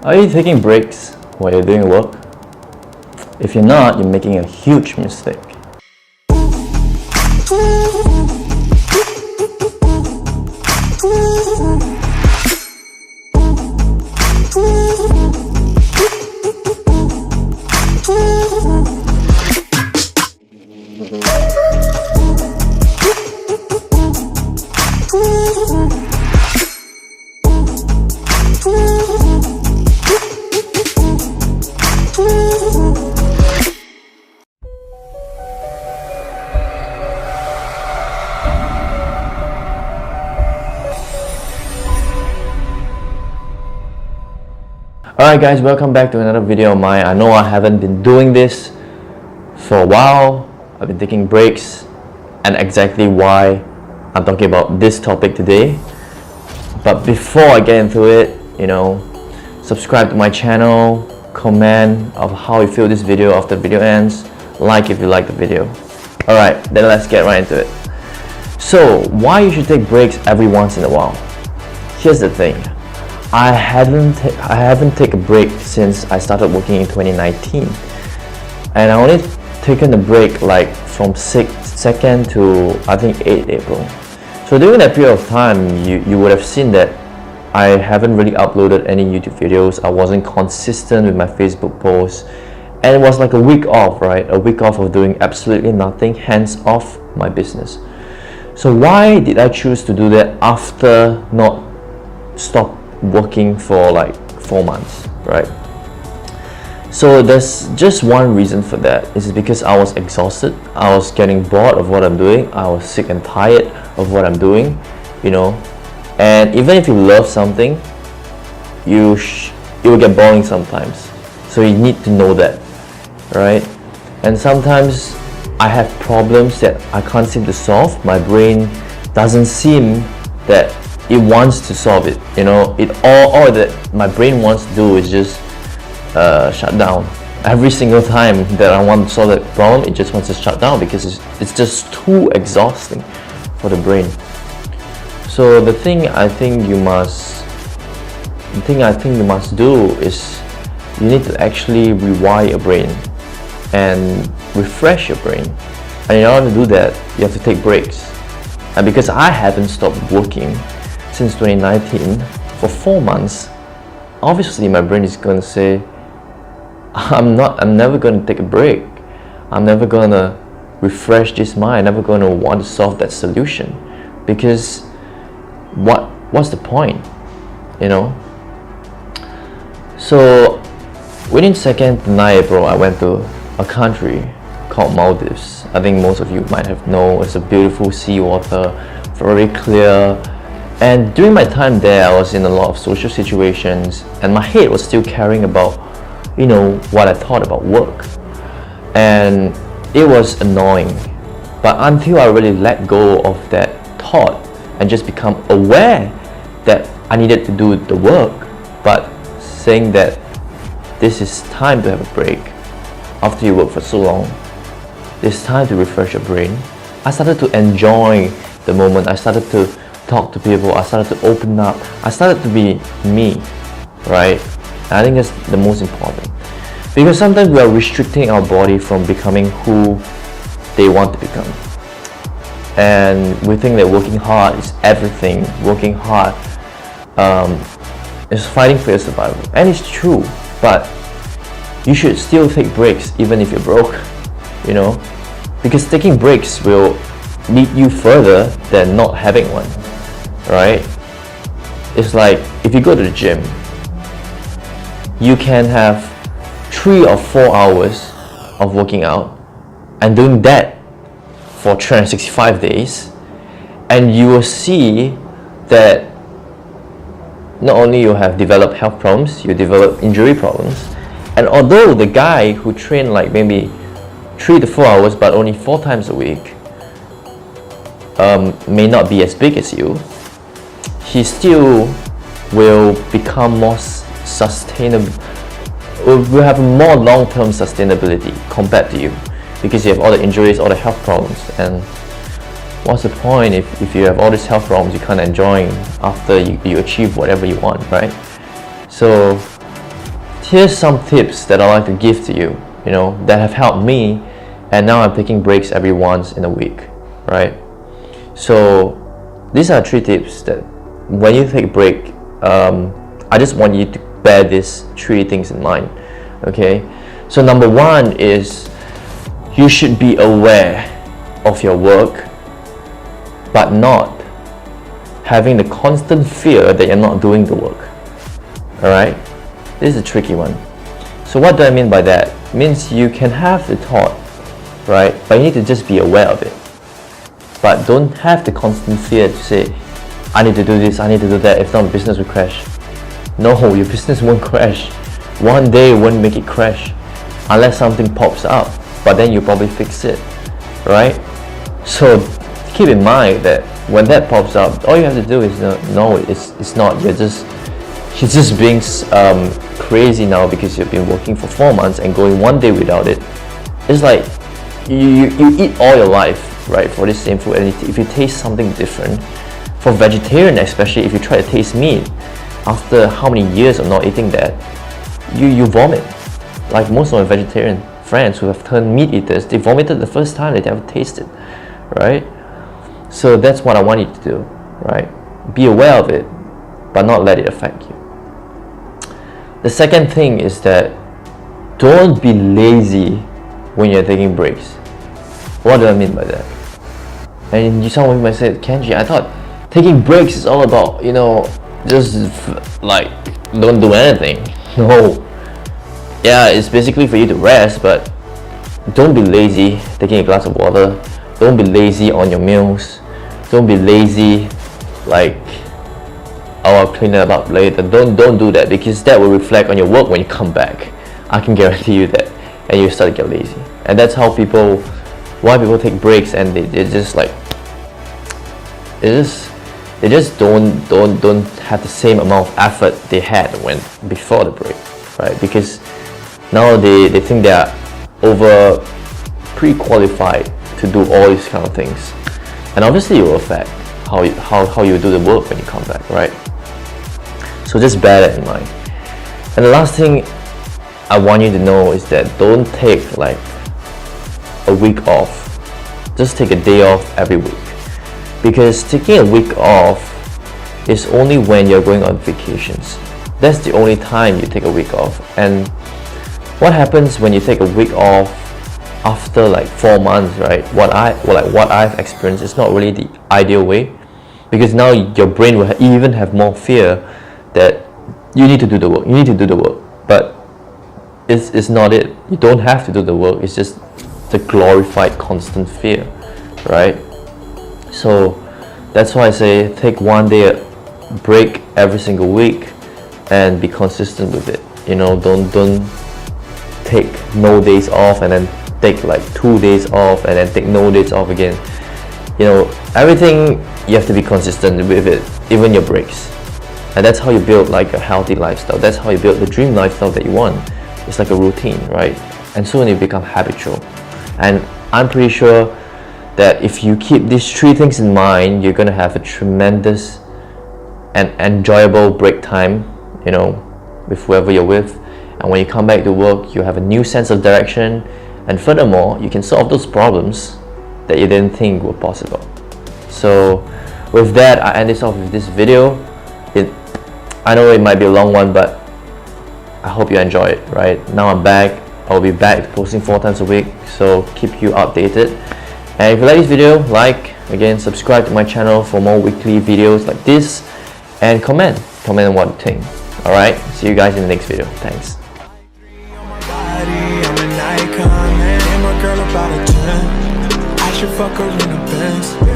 Are you taking breaks while you're doing work? If you're not, you're making a huge mistake. Alright guys, welcome back to another video of mine. I know I haven't been doing this for a while. I've been taking breaks, and exactly why I'm talking about this topic today. But before I get into it, subscribe to my channel, comment of how you feel this video after the video ends, like if you like the video. Alright, then let's get right into it. So, why you should take breaks every once in a while? Here's the thing. I haven't taken a break since I started working in 2019, and I only taken a break like from 2nd to I think 8th April. So during that period of time, you would have seen that I haven't really uploaded any YouTube videos. I wasn't consistent with my Facebook posts, and it was like a week off, right? A week off of doing absolutely nothing, hands off my business. So why did I choose to do that after not stop working for like 4 months, right? So there's just one reason for that. Is because I was exhausted. I was getting bored of what I'm doing. I was sick and tired of what I'm doing, and even if you love something, it will get boring sometimes. So you need to know that, right? And sometimes I have problems that I can't seem to solve. My brain doesn't seem that it wants to solve it. All that my brain wants to do is just shut down. Every single time that I want to solve that problem, it just wants to shut down because it's just too exhausting for the brain. So the thing I think you must do is you need to actually rewire your brain and refresh your brain. And in order to do that, you have to take breaks. And because I haven't stopped working since 2019 for 4 months, obviously my brain is going to say, I'm never going to take a break. I'm never going to refresh this mind. I'm never going to want to solve that solution, because what's the point, So within 2nd to 9th April, I went to a country called Maldives. I think most of you might have known. It's a beautiful seawater, very clear. And during my time there, I was in a lot of social situations, and my head was still carrying about, what I thought about work. And it was annoying. But until I really let go of that thought and just become aware that I needed to do the work, but saying that this is time to have a break after you work for so long. It's time to refresh your brain. I started to enjoy the moment. I started to talk to people. I started to open up. I started to be me, right? And I think that's the most important, because sometimes we are restricting our body from becoming who they want to become, and we think that working hard is everything. Working hard is fighting for your survival, and it's true, but you should still take breaks even if you're broke, because taking breaks will lead you further than not having one. Right? It's like if you go to the gym, you can have 3 or 4 hours of working out and doing that for 365 days, and you will see that not only you have developed health problems, you develop injury problems. And although the guy who trained like maybe 3 to 4 hours but only 4 times a week may not be as big as you, he still will become more sustainable, will have more long-term sustainability compared to you, because you have all the injuries, all the health problems. And what's the point if you have all these health problems you can't enjoy after you achieve whatever you want, right? So here's some tips that I like to give to you, that have helped me, and now I'm taking breaks every once in a week, right? So these are 3 tips that when you take a break, I just want you to bear these 3 things in mind, okay? So number 1 is you should be aware of your work, but not having the constant fear that you're not doing the work. Alright? This is a tricky one. So what do I mean by that? It means you can have the thought, right? But you need to just be aware of it. But don't have the constant fear to say, I need to do this, I need to do that, if not, business will crash. No, your business won't crash. One day won't make it crash unless something pops up, but then you probably fix it, right? So keep in mind that when that pops up, all you have to do is no, it's not. You're just being crazy now because you've been working for 4 months and going one day without it. It's like you eat all your life, right, for this same food, and if you taste something different, for vegetarian especially, if you try to taste meat after how many years of not eating that, you vomit. Like most of my vegetarian friends who have turned meat eaters, they vomited the first time they ever tasted, right? So that's what I want you to do, right? Be aware of it, but not let it affect you. The second thing is that don't be lazy when you're taking breaks. What do I mean by that? And some of you might say, Kenji, I thought taking breaks is all about, just like don't do anything. No. Yeah, it's basically for you to rest, but don't be lazy taking a glass of water. Don't be lazy on your meals. Don't be lazy like, oh, I'll clean it up later. Don't do that, because that will reflect on your work when you come back. I can guarantee you that. And you start to get lazy. And that's how why people take breaks, and they just like, they just don't have the same amount of effort they had before the break, right? Because now they think they are over pre-qualified to do all these kind of things, and obviously it will affect how you do the work when you come back, right? So just bear that in mind. And the last thing I want you to know is that don't take like a week off. Just take a day off every week, because taking a week off is only when you're going on vacations. That's the only time you take a week off. And what happens when you take a week off after like 4 months, right? What I've experienced is not really the ideal way, because now your brain will even have more fear that you need to do the work. But it's not it. You don't have to do the work. It's just the glorified constant fear, right? So that's why I say take 1 day break every single week and be consistent with it. Don't take no days off and then take like 2 days off and then take no days off again. Everything you have to be consistent with it, even your breaks. And that's how you build like a healthy lifestyle. That's how you build the dream lifestyle that you want. It's like a routine, right? And soon it become habitual. And I'm pretty sure that if you keep these 3 things in mind, you're gonna have a tremendous and enjoyable break time, with whoever you're with. And when you come back to work, you have a new sense of direction. And furthermore, you can solve those problems that you didn't think were possible. So with that, I end this off with this video. I know it might be a long one, but I hope you enjoy it, right? Now I'm back. I'll be back posting 4 times a week, so keep you updated. And if you like this video, again, subscribe to my channel for more weekly videos like this, and comment on what you think. Alright, see you guys in the next video. Thanks. Fuck her in the Benz.